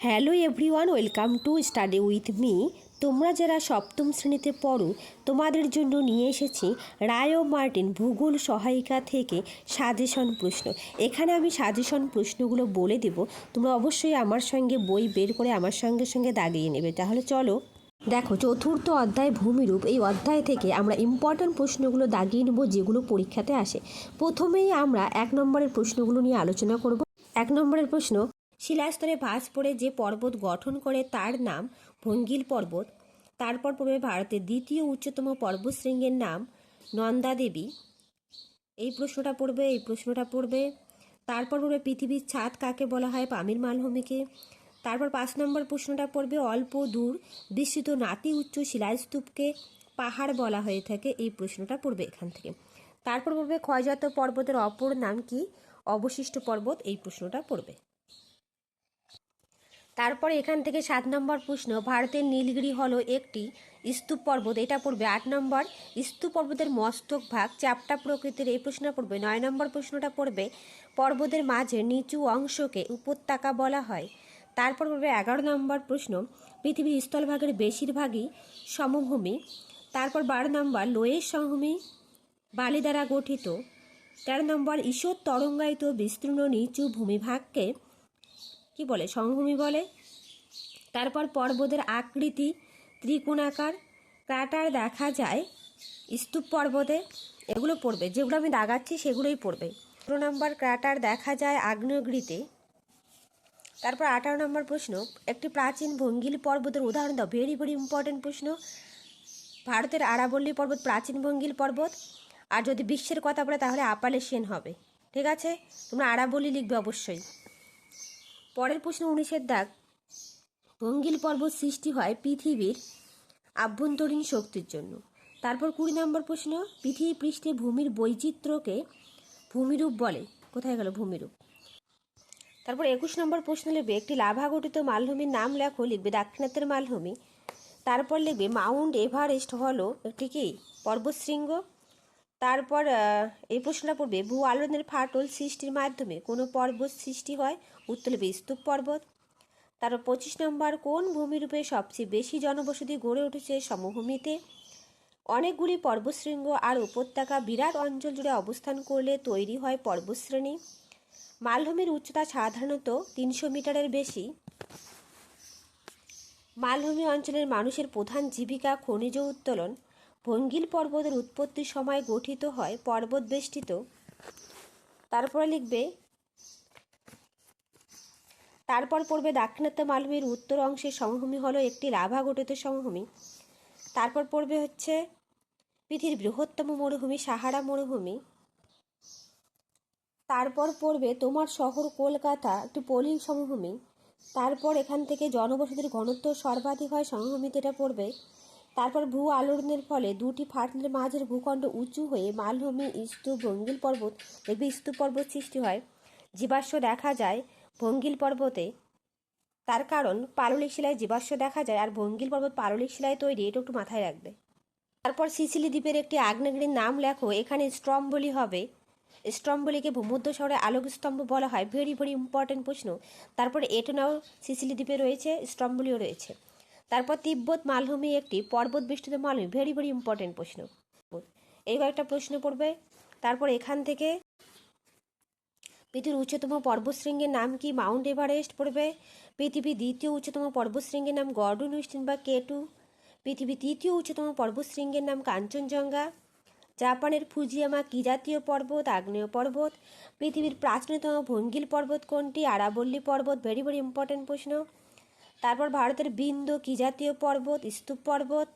Hello everyone, welcome to study with me. তোমরা যারা সপ্তম শ্রেণীতে পড়ো তোমাদের জন্য নিয়ে এসেছি রায় ও মার্টিন ভূগোল সহায়িকা থেকে সাজেশন প্রশ্ন। এখানে আমি সাজেশন প্রশ্নগুলো বলে দেব, তোমরা অবশ্যই আমার সঙ্গে বই বের করে আমার সঙ্গে সঙ্গে দাগিয়ে নেবে। তাহলে চলো দেখো, চতুর্থ অধ্যায় ভূমিরূপ, এই অধ্যায় থেকে আমরা ইম্পর্ট্যান্ট প্রশ্নগুলো দাগিয়ে নেব যেগুলো পরীক্ষাতে আসে। প্রথমেই আমরা 1 নম্বরের প্রশ্নগুলো নিয়ে আলোচনা করব। 1 নম্বরের প্রশ্ন, শিলাস্তরে ভাঁজ পড়ে যে পর্বত গঠন করে তার নাম ভঙ্গিল পর্বত। তারপর পড়বে ভারতের দ্বিতীয় উচ্চতম পর্বতশৃঙ্গের নাম নন্দা দেবী। এই প্রশ্নটা পড়বে। তারপর পড়বে পৃথিবীর ছাদ কাকে বলা হয়? পামির মালভূমিকে। তারপর 5 নম্বর প্রশ্নটা পড়বে অল্প দূর বিস্তৃত নাতি উচ্চ শিলাস্তূপকে পাহাড় বলা হয়ে থাকে। এই প্রশ্নটা পড়বে এখান থেকে। তারপর পড়বে ক্ষয়জাত পর্বতের অপর নাম কি? অবশিষ্ট পর্বত। এই প্রশ্নটা পড়বে। তারপরে এখান থেকে 7 নম্বর প্রশ্ন, ভারতের নীলগিরি হলো একটি স্তূপ পর্বত। এটা পড়বে। 8 নম্বর, স্তূপ পর্বতের মস্তক ভাগ চ্যাপ্টা প্রকৃতির। এই প্রশ্নটা পড়বে। 9 নম্বর প্রশ্নটা পড়বে পর্বতের মাঝে নিচু অংশকে উপত্যকা বলা হয়। তারপর পড়বে 11 নম্বর প্রশ্ন, পৃথিবীর স্থলভাগের বেশিরভাগই সমভূমি। তারপর 12 নম্বর, লোয়ের সমভূমি বালি দ্বারা গঠিত। 13 নম্বর, ঈষৎ তরঙ্গায়িত বিস্তীর্ণ নিচু ভূমিভাগকে কি বলে? সমভূমি বলে। তারপর পর্বতের আকৃতি ত্রিকোণাকার, ক্রাটার দেখা যায় স্তূপ পর্বতে। এগুলো পড়বে, যেগুলো আমি দাগাচ্ছি সেগুলোই পড়বে। 15 নম্বর, ক্রাটার দেখা যায় আগ্নেয়গিরিতে। তারপর 18 নম্বর প্রশ্ন, একটি প্রাচীন ভঙ্গিল পর্বতের উদাহরণ দাও। ভেরি ভেরি ইম্পর্টেন্ট প্রশ্ন। ভারতের আরাবল্লী পর্বত প্রাচীন ভঙ্গিল পর্বত, আর যদি বিশ্বের কথা বলে তাহলে আপালেশিয়ান হবে। ঠিক আছে, তোমরা আরাবল্লী লিখবে অবশ্যই। পরের প্রশ্ন 19-এর দাগ, ভঙ্গিল পর্বত সৃষ্টি হয় পৃথিবীর আভ্যন্তরীণ শক্তির জন্য। তারপর 20 নম্বর প্রশ্ন, পৃথিবী পৃষ্ঠে ভূমির বৈচিত্র্যকে ভূমিরূপ বলে। কোথায় গেল ভূমিরূপ? তারপর 21 নম্বর প্রশ্ন লিখবে একটি লাভা গঠিত মালভূমির নাম লেখো। লিখবে দাক্ষিণাত্যের মালভূমি। তারপর লিখবে মাউন্ট এভারেস্ট হলো একটি কি পর্বতশৃঙ্গ। তারপর এই প্রশ্নটা পড়বে ভূ আলোড়নের ফাটল সৃষ্টির মাধ্যমে কোনো পর্বত সৃষ্টি হয়? উত্তর লিখবে স্তূপ পর্বত। তারপর 25 নম্বর, কোন ভূমিরূপে সবচেয়ে বেশি জনবসতি গড়ে উঠেছে? সমভূমিতে। অনেকগুলি পর্বতশৃঙ্গ আর উপত্যকা বিরাট অঞ্চল জুড়ে অবস্থান করলে তৈরি হয় পর্বতশ্রেণী। মালভূমির উচ্চতা সাধারণত 300 মিটারের বেশি। মালভূমি অঞ্চলের মানুষের প্রধান জীবিকা খনিজ উত্তোলন। ভঙ্গিল পর্বতের উৎপত্তির সময় গঠিত হয় পর্বত বেষ্টিত। তারপরে লিখবে, তারপর পড়বে দাক্ষিণাত্য মালভূমির উত্তর অংশের সমভূমি হলো একটি লাভা গঠিত সমভূমি। তারপর পড়বে হচ্ছে পৃথিবীর বৃহত্তম মরুভূমি সাহারা মরুভূমি। তারপর পড়বে তোমার শহর কলকাতা একটি পলিল সমভূমি। তারপর এখান থেকে জনবসতির ঘনত্ব সর্বাধিক হয় সমভূমিতে, এটা পড়বে। তারপর ভূ আলোড়নের ফলে দুটি ফাটলের মাঝের ভূখণ্ড উঁচু হয়ে মালভূমি স্তূপ ভঙ্গিল পর্বত দেখবে স্তূপ পর্বত সৃষ্টি হয়। জীবাশ্ম দেখা যায় ভঙ্গিল পর্বতে, তার কারণ পাললিক শিলায় জীবাশ্ম দেখা যায় আর ভঙ্গিল পর্বত পাললিক শিলায় তৈরি, এটা একটু মাথায় রাখবে। তারপর সিসিলি দ্বীপের একটি আগ্নেয়গিরির নাম লেখো। এখানে স্ট্রম্বলি হবে। স্ট্রম্বলিকে ভূমধ্য শহরে আলোকস্তম্ভ বলা হয়। ভেরি ভেরি ইম্পর্টেন্ট প্রশ্ন। তারপর এটনাও সিসিলি দ্বীপে রয়েছে, স্ট্রম্বলিও রয়েছে। তারপর তিব্বত মালভূমি একটি পর্বত বেষ্টিত মালভূমি। ভেরি ভেরি ইম্পর্টেন্ট প্রশ্ন। এই কয়েকটা প্রশ্ন পড়বে। তারপর এখান থেকে পৃথিবীর উচ্চতম পর্বতশৃঙ্গের নাম কি? মাউন্ট এভারেস্ট পড়বে। পৃথিবীর দ্বিতীয় উচ্চতম পর্বতশৃঙ্গের নাম গর্ডন উইস্টিন বা K2। পৃথিবীর তৃতীয় উচ্চতম পর্বতশৃঙ্গের নাম কাঞ্চনজঙ্ঘা। জাপানের ফুজিয়ামা কি জাতীয় পর্বত? আগ্নেয় পর্বত। পৃথিবীর প্রাচীনতম ভঙ্গিল পর্বত কোনটি? আরাবল্লী পর্বত। ভেরি ভেরি ইম্পর্টেন্ট প্রশ্ন। তারপর ভারতের বিন্ধ্য কি জাতীয় পর্বত? স্তূপ পর্বত।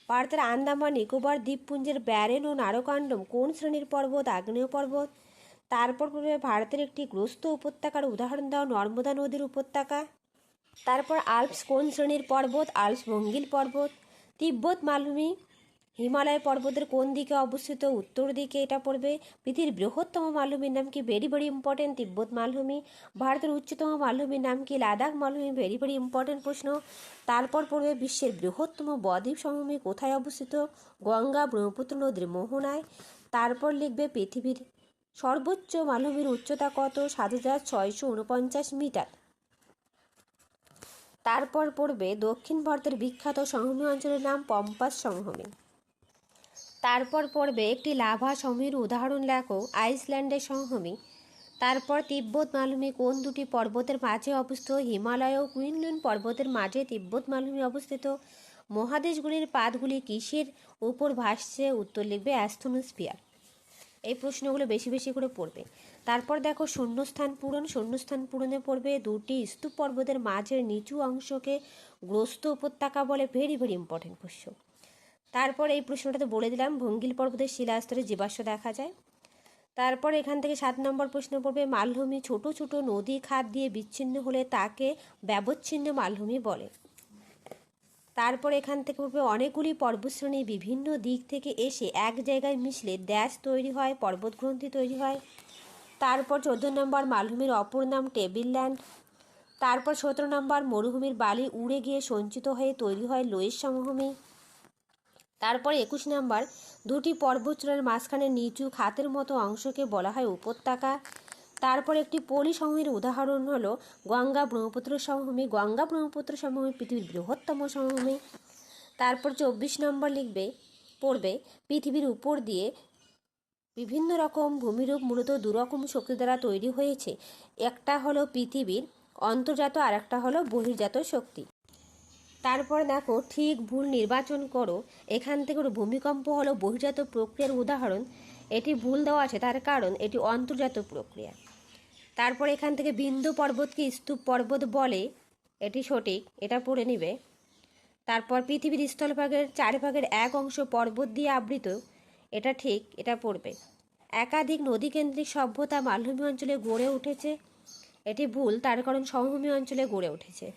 ভারতের আন্দামান নিকোবর দ্বীপপুঞ্জের ব্যারেন ও নারকান্ডম কোন শ্রেণীর পর্বত? আগ্নেয় পর্বত। তারপর পড়বে ভারতের একটি গ্রস্ত উপত্যকার উদাহরণ দাও। নর্মদা নদীর উপত্যকা। তারপর আল্পস কোন শ্রেণীর পর্বত? আল্পস ভঙ্গিল পর্বত। তিব্বত মালভূমি হিমালয় পর্বতের কোন দিকে অবস্থিত? উত্তর দিকে, এটা পড়বে। পৃথিবীর বৃহত্তম মালভূমির নাম কি? ভেরি ভেরি ইম্পর্টেন্ট, তিব্বত মালভূমি। ভারতের উচ্চতম মালভূমির নাম কি? লাদাখ মালভূমি। ভেরি ভেরি ইম্পর্টেন্ট প্রশ্ন। তারপর পড়বে বিশ্বের বৃহত্তম বদ্বীপ সমভূমি কোথায় অবস্থিত? গঙ্গা ব্রহ্মপুত্র নদীর মোহনায়। তারপর লিখবে পৃথিবীর সর্বোচ্চ মালভূমির উচ্চতা কত? 7,649 মিটার। তারপর পড়বে দক্ষিণ ভারতের বিখ্যাত সমভূমি অঞ্চলের নাম পম্পাস সমভূমি। তারপর পড়বে একটি লাভা সমভূমির উদাহরণ লেখো, আইসল্যান্ডের সমভূমি। তারপর তিব্বত মালভূমি কোন দুটি পর্বতের মাঝে অবস্থিত? হিমালয় ও কুইনলুন পর্বতের মাঝে তিব্বত মালভূমি অবস্থিত। মহাদেশগুলির পাতগুলি কিসের উপর ভাসছে? উত্তর লিখবে অ্যাস্থনোস্ফিয়ার। এই প্রশ্নগুলো বেশি বেশি করে পড়বে। তারপর দেখো শূন্যস্থান পূরণ। শূন্যস্থান পূরণে পড়বে দুটি স্তূপ পর্বতের মাঝের নিচু অংশকে গ্রস্ত উপত্যকা বলে। ভেরি ভেরি ইম্পর্টেন্ট প্রশ্ন। তারপর এই প্রশ্নটা তো বলে দিলাম, ভঙ্গিল পর্বতের শিলাস্তরে জীবাশ্ম দেখা যায়। তারপর এখান থেকে 7 নম্বর প্রশ্ন পড়বে মালভূমি ছোট ছোট নদী খাত দিয়ে বিচ্ছিন্ন হলে তাকে ব্যবচ্ছিন্ন মালভূমি বলে। তারপর এখান থেকে পড়বে অনেকগুলি পর্বতশ্রেণী বিভিন্ন দিক থেকে এসে এক জায়গায় মিশলে ড্যাশ তৈরি হয়, পর্বতগ্রন্থি তৈরি হয়। তারপর 14 নম্বর মালভূমির অপর নাম টেবিল ল্যান্ড। তারপর 17 নম্বর মরুভূমির বালি উড়ে গিয়ে সঞ্চিত হয়ে তৈরি হয় লোয়েস সমভূমি। তারপর 21 নম্বর দুটি পর্বতচূড়ার মাঝখানে নিচু খাতের মতো অংশকে বলা হয় উপত্যকা। তারপর একটি পলি সমভূমির উদাহরণ হলো গঙ্গা ব্রহ্মপুত্র সমভূমি। গঙ্গা ব্রহ্মপুত্র সমভূমি পৃথিবীর বৃহত্তম সমভূমি। তারপর 24 নম্বর পড়বে পৃথিবীর উপর দিয়ে বিভিন্ন রকম ভূমিরূপ মূলত দুরকম শক্তি দ্বারা তৈরি হয়েছে। একটা হলো পৃথিবীর অন্তর্জাত আর একটা হলো বহির্জাত শক্তি। তারপর দেখো ঠিক ভুল নির্বাচন করো। এখান থেকে ভূমিকম্প হলো বহির্জাত প্রক্রিয়ার উদাহরণ। এটি ভুল দেওয়া আছে, তার কারণ এটি অন্তর্জাত প্রক্রিয়া। তারপর এখান থেকে বিন্দু পর্বতকে স্তূপ পর্বত বলে, এটি সঠিক, এটা পড়ে নিবে। তারপর পৃথিবীর স্থলভাগের 4 ভাগের 1 অংশ পর্বত দিয়ে আবৃত, এটা ঠিক, এটা পড়বে। একাধিক নদীকেন্দ্রিক সভ্যতা মালভূমি অঞ্চলে গড়ে উঠেছে, এটি ভুল, তার কারণ সমভূমি অঞ্চলে গড়ে উঠেছে।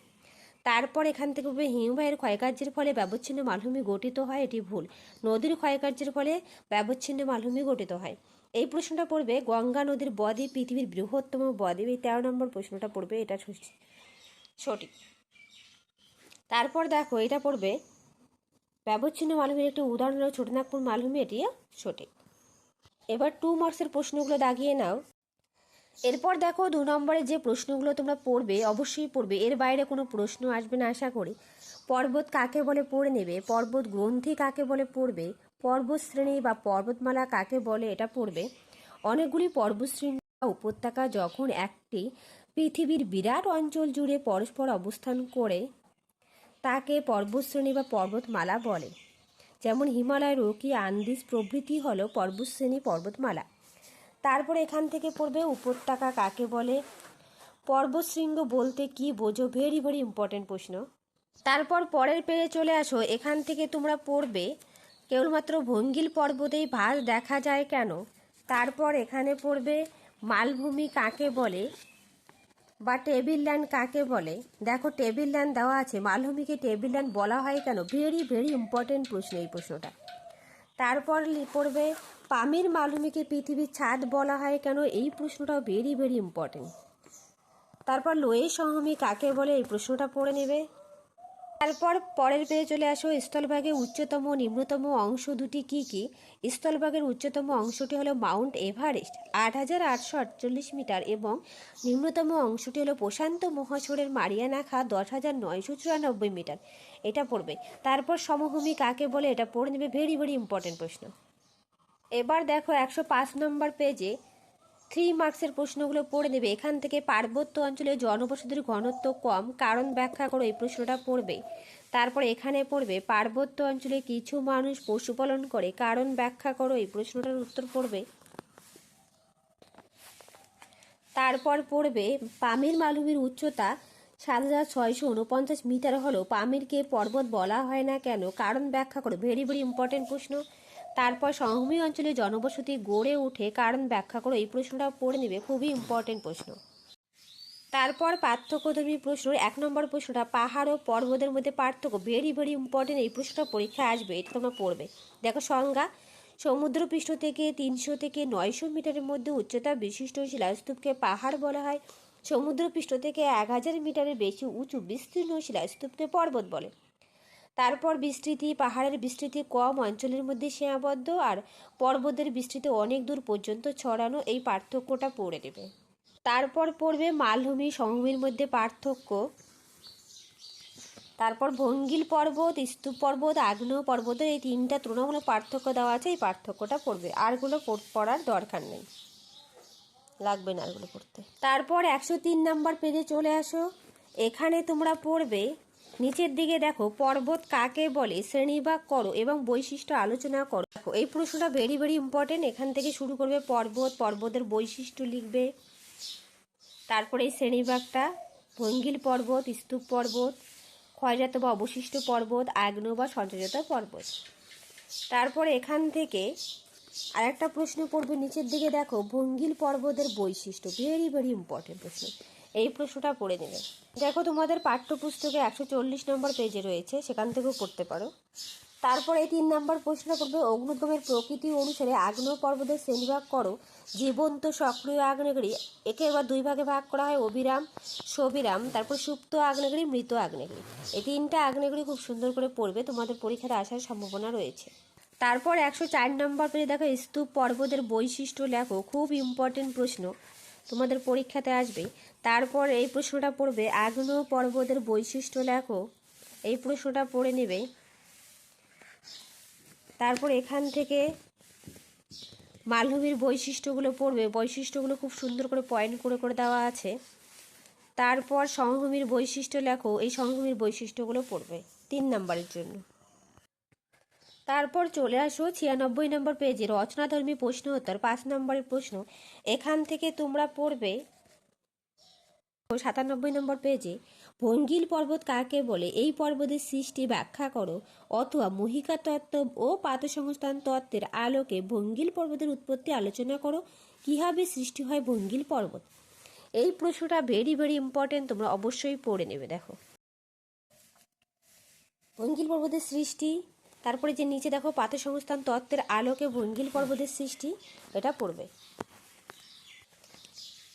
তারপর এখান থেকে হিমবাহের ক্ষয়কার্যের ফলে ব্যবচ্ছিন্ন মালভূমি গঠিত হয়, এটি ভুল। নদীর ক্ষয়কার্যের ফলে ব্যবচ্ছিন্ন মালভূমি গঠিত হয়। এই প্রশ্নটা পড়বে গঙ্গা নদীর বদ্বীপ পৃথিবীর বৃহত্তম বদ্বীপ। এই 13 নম্বর প্রশ্নটা পড়বে, এটা সঠিক। তারপর দেখো এটা পড়বে ব্যবচ্ছিন্ন মালভূমির একটি উদাহরণ হলো ছোটনাগপুর মালভূমি, এটিও সঠিক। এবার 2 মার্কসের প্রশ্নগুলো দাগিয়ে নাও। এরপর দেখো 2 নম্বরে যে প্রশ্নগুলো তোমরা পড়বে অবশ্যই পড়বে, এর বাইরে কোনো প্রশ্ন আসবে না আশা করি। পর্বত কাকে বলে পড়ে নেবে। পর্বত গ্রন্থি কাকে বলে পড়বে। পর্বত শ্রেণী বা পর্বতমালা কাকে বলে, এটা পড়বে। অনেকগুলি পর্বতশ্রেণী বা উপত্যকা যখন একটি পৃথিবীর বিরাট অঞ্চল জুড়ে পরস্পর অবস্থান করে তাকে পর্বতশ্রেণী বা পর্বতমালা বলে। যেমন হিমালয়, রকি, আন্দিজ প্রভৃতি হলো পর্বতশ্রেণী, পর্বতমালা। তারপরে এখান থেকে পড়বে উপত্যকা কাকে বলে। পর্বতশৃঙ্গ বলতে কি বোঝো? ভেরি ভেরি ইম্পর্টেন্ট প্রশ্ন। তারপর পরের পেজে চলে আসো। এখান থেকে তোমরা পড়বে কেবলমাত্র ভঙ্গিল পর্বতেই ভাঁজ দেখা যায় কেন। তারপর এখানে পড়বে মালভূমি কাকে বলে বা টেবিল ল্যান্ড কাকে বলে। দেখো টেবিল ল্যান্ড দেওয়া আছে, মালভূমিকে টেবিল ল্যান্ড বলা হয় কেন? ভেরি ভেরি ইম্পর্টেন্ট প্রশ্ন এই প্রশ্নটা। তারপর পড়বে পামির মালভূমিকে পৃথিবীর ছাদ বলা হয় কেন? এই প্রশ্নটাও ভেরি ভেরি ইম্পর্টেন্ট। তারপর লোয়েস সমভূমি কাকে বলে? এই প্রশ্নটা পড়ে নেবে। তারপর পরের পেজে চলে আসো। স্থলভাগের উচ্চতম ও নিম্নতম অংশ দুটি কি কি? স্থলভাগের উচ্চতম অংশটি হলো মাউন্ট এভারেস্ট 8,848 মিটার এবং নিম্নতম অংশটি হলো প্রশান্ত মহাসাগরের মারিয়ানা খাত 10,994 মিটার। এটা পড়বে। তারপর সমভূমি কাকে বলে? এটা পড়ে নেবে, ভেরি ভেরি ইম্পর্টেন্ট প্রশ্ন। এবার দেখো 105 নম্বর পেজে 3 মার্কসের প্রশ্নগুলো পড়ে নেবে। এখান থেকে পার্বত্য অঞ্চলে জনবসতির ঘনত্ব কম, কারণ ব্যাখ্যা করো, এই প্রশ্নটা পড়বে। তারপর এখানে পড়বে পার্বত্য অঞ্চলে কিছু মানুষ পশুপালন করে, কারণ ব্যাখ্যা করো, এই প্রশ্নটার উত্তর পড়বে। তারপর পড়বে পামির মালভূমির উচ্চতা 7,649 মিটার হলো পামিরকে পর্বত বলা হয় না কেন? কারণ ব্যাখ্যা করো, ভেরি ভেরি ইম্পর্টেন্ট প্রশ্ন। তারপর সমভূমি অঞ্চলে জনবসতি গড়ে ওঠে, কারণ ব্যাখ্যা করো, এই প্রশ্নটা পড়ে নেবে, খুবই ইম্পর্টেন্ট প্রশ্ন। তারপর পার্থক্যধর্মী প্রশ্ন 1 নম্বর প্রশ্নটা পাহাড় ও পর্বতের মধ্যে পার্থক্য, ভেরি ভেরি ইম্পর্টেন্ট, এই প্রশ্নটা পরীক্ষায় আসবে, এটা তোমরা পড়বে। দেখো সংজ্ঞা, সমুদ্রপৃষ্ঠ থেকে 300 থেকে 900 মিটারের মধ্যে উচ্চতা বিশিষ্ট শিলাস্তূপকে পাহাড় বলা হয়। সমুদ্রপৃষ্ঠ থেকে 1000 মিটারের বেশি উঁচু বিস্তীর্ণ শিলাস্তূপকে পর্বত বলে। তারপর বিস্তৃতি, পাহাড়ের বিস্তৃতি কম অঞ্চলের মধ্যে সীমাবদ্ধ আর পর্বতের বিস্তৃতি অনেক দূর পর্যন্ত ছড়ানো, এই পার্থক্যটা পড়ে নেবে। তারপর পড়বে মালভূমি সমভূমির মধ্যে পার্থক্য। তারপর ভঙ্গিল পর্বত, স্তূপ পর্বত, আগ্নেয় পর্বতের এই তিনটা তুলনামূলক পার্থক্য দেওয়া আছে, এই পার্থক্যটা পড়বে, আরগুলো পড়ার দরকার নেই, লাগবে না আরগুলো পড়তে। তারপর 103 নম্বর পেজে চলে আসো। এখানে তোমরা পড়বে, নিচের দিকে দেখো, পর্বত কাকে বলে শ্রেণীভাগ করো এবং বৈশিষ্ট্য আলোচনা করো। দেখো এই প্রশ্নটা ভেরি ভেরি ইম্পর্টেন্ট। এখান থেকে শুরু করবে পর্বত, পর্বতের বৈশিষ্ট্য লিখবে, তারপরে এই শ্রেণীভাগটা, ভঙ্গিল পর্বত, স্তূপ পর্বত, ক্ষয়জাত বা অবশিষ্ট পর্বত, আগ্নেয় বা সঞ্চয়জাত পর্বত। তারপর এখান থেকে আরেকটা প্রশ্ন পড়বে, নিচের দিকে দেখো, ভঙ্গিল পর্বতের বৈশিষ্ট্য, ভেরি ভেরি ইম্পর্টেন্ট প্রশ্ন, এই প্রশ্নটা পড়ে নেবে। দেখো তোমাদের পাঠ্যপুস্তকে 140 নম্বর পেজে রয়েছে, সেখান থেকেও পড়তে পারো। তারপরে এই 3 নম্বর প্রশ্নটা পড়বে, অগ্নুদ্গমের প্রকৃতি অনুসারে আগ্নেয় পর্বতের শ্রেণীভাগ করো। জীবন্ত সক্রিয় আগ্নেয়গিরি, একে এবার 2 ভাগে ভাগ করা হয়, অবিরাম, সবিরাম, তারপর সুপ্ত আগ্নেয়গিরি, মৃত আগ্নেয়গিরি। এই 3টা আগ্নেয়গিরি খুব সুন্দর করে পড়বে, তোমাদের পরীক্ষাতে আসার সম্ভাবনা রয়েছে। তারপর 104 নম্বর পেজে দেখো, স্তূপ পর্বতের বৈশিষ্ট্য লেখো, খুব ইম্পর্টেন্ট প্রশ্ন, তোমাদের পরীক্ষাতে আসবে। তারপর এই প্রশ্নটা পড়বে, আগ্নেয় পর্বতের বৈশিষ্ট্য লেখো, এই প্রশ্নটা পড়ে নেবে। তারপর এখান থেকে মালভূমির বৈশিষ্ট্যগুলো পড়বে, বৈশিষ্ট্যগুলো খুব সুন্দর করে পয়েন্ট করে করে দেওয়া আছে। তারপর সমভূমির বৈশিষ্ট্য লেখো, এই সমভূমির বৈশিষ্ট্যগুলো পড়বে 3 নম্বরের জন্য। তারপর চলে আসো 96 নম্বর পেজে, রচনাধর্মী প্রশ্ন উত্তর, 5 নম্বরের প্রশ্ন। এখান থেকে তোমরা পড়বে 97 নম্বর পেজে, ভঙ্গিল পর্বত কাকে বলে, এই পর্বতের সৃষ্টি ব্যাখ্যা করো, অথবা মহিকা তত্ত্ব ও পাতসংস্থান তত্ত্বের আলোকে ভঙ্গিল পর্বতের উৎপত্তি আলোচনা করো, কীভাবে সৃষ্টি হয় ভঙ্গিল পর্বত। এই প্রশ্নটা ভেরি ভেরি ইম্পর্টেন্ট, তোমরা অবশ্যই পড়ে নেবে। দেখো ভঙ্গিল পর্বতের সৃষ্টি, তারপরে যে নিচে দেখো, পাতসংস্থান তত্ত্বের আলোকে ভঙ্গিল পর্বতের সৃষ্টি, এটা পড়বে।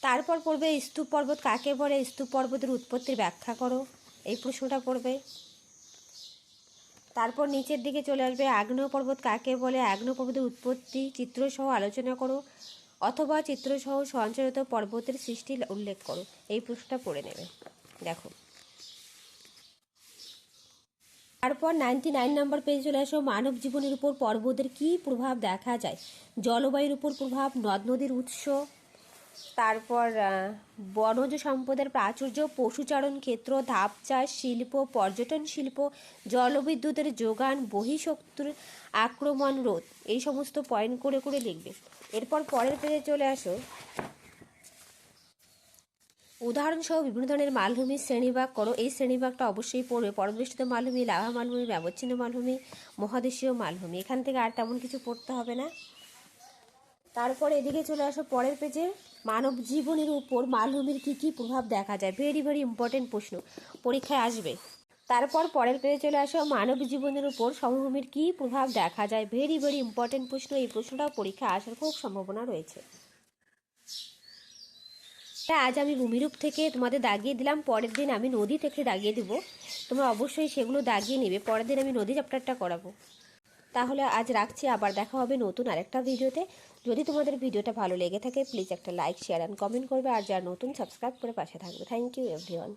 তারপর পড়বে, স্তূপ পর্বত কাকে বলে, স্তূপ পর্বতের উৎপত্তির ব্যাখ্যা করো, এই প্রশ্নটা পড়বে। তারপর নিচের দিকে চলে আসবে, আগ্নেয় পর্বত কাকে বলে, আগ্নেয় পর্বতের উৎপত্তি চিত্রসহ আলোচনা করো, অথবা চিত্রসহ সঞ্চারিত পর্বতের সৃষ্টি উল্লেখ করো, এই প্রশ্নটা পড়ে নেবে। দেখো তারপর 99 নম্বর পেজে চলে আসো, মানব জীবনের উপর পর্বতের কী প্রভাব দেখা যায়, জলবায়ুর উপর প্রভাব, নদ নদীর উৎস, তারপর বনজ সম্পদের প্রাচুর্য, পশুচারণ ক্ষেত্র, ধাপ চাষ শিল্প, পর্যটন শিল্প, জলবিদ্যুতের যোগান, বহিঃশক্তির আক্রমণ রোধ, এই সমস্ত পয়েন্ট করে করে লিখবে। এরপর পরের পেজে চলে আসো, উদাহরণসহ বিভিন্ন ধরনের মালভূমির শ্রেণীভাগ করো, এই শ্রেণীভাগটা অবশ্যই পড়বে, পর্বতবেষ্টিত মালভূমি, লাভা মালভূমি, ব্যবচ্ছিন্ন মালভূমি, মহাদেশীয় মালভূমি। এখান থেকে আর তেমন কিছু পড়তে হবে না। তারপর এদিকে চলে আসো পরের পেজে, মানব জীবনের উপর মালভূমির কী কী প্রভাব দেখা যায়, ভেরি ভেরি ইম্পর্টেন্ট প্রশ্ন, পরীক্ষায় আসবে। তারপর পরের পেজে চলে আসো, মানব জীবনের উপর সমভূমির কী প্রভাব দেখা যায়, ভেরি ভেরি ইম্পর্টেন্ট প্রশ্ন, এই প্রশ্নটাও পরীক্ষায় আসার খুব সম্ভাবনা রয়েছে। আজ আমি ভূমিরূপ থেকে তোমাদের দাগিয়ে দিলাম, পরের দিন আমি নদী থেকে দাগিয়ে দেবো, তোমরা অবশ্যই সেগুলো দাগিয়ে নেবে, পরের দিন আমি নদী চ্যাপ্টারটা করাবো। তাহলে আজ রাখছি, আবার দেখা হবে নতুন আরেকটা ভিডিওতে। যদি তোমাদের ভিডিওটা ভালো লেগে থাকে প্লিজ একটা লাইক, শেয়ার অ্যান্ড কমেন্ট করবে, আর যারা নতুন সাবস্ক্রাইব করে পাশে থাকবে। Thank you everyone.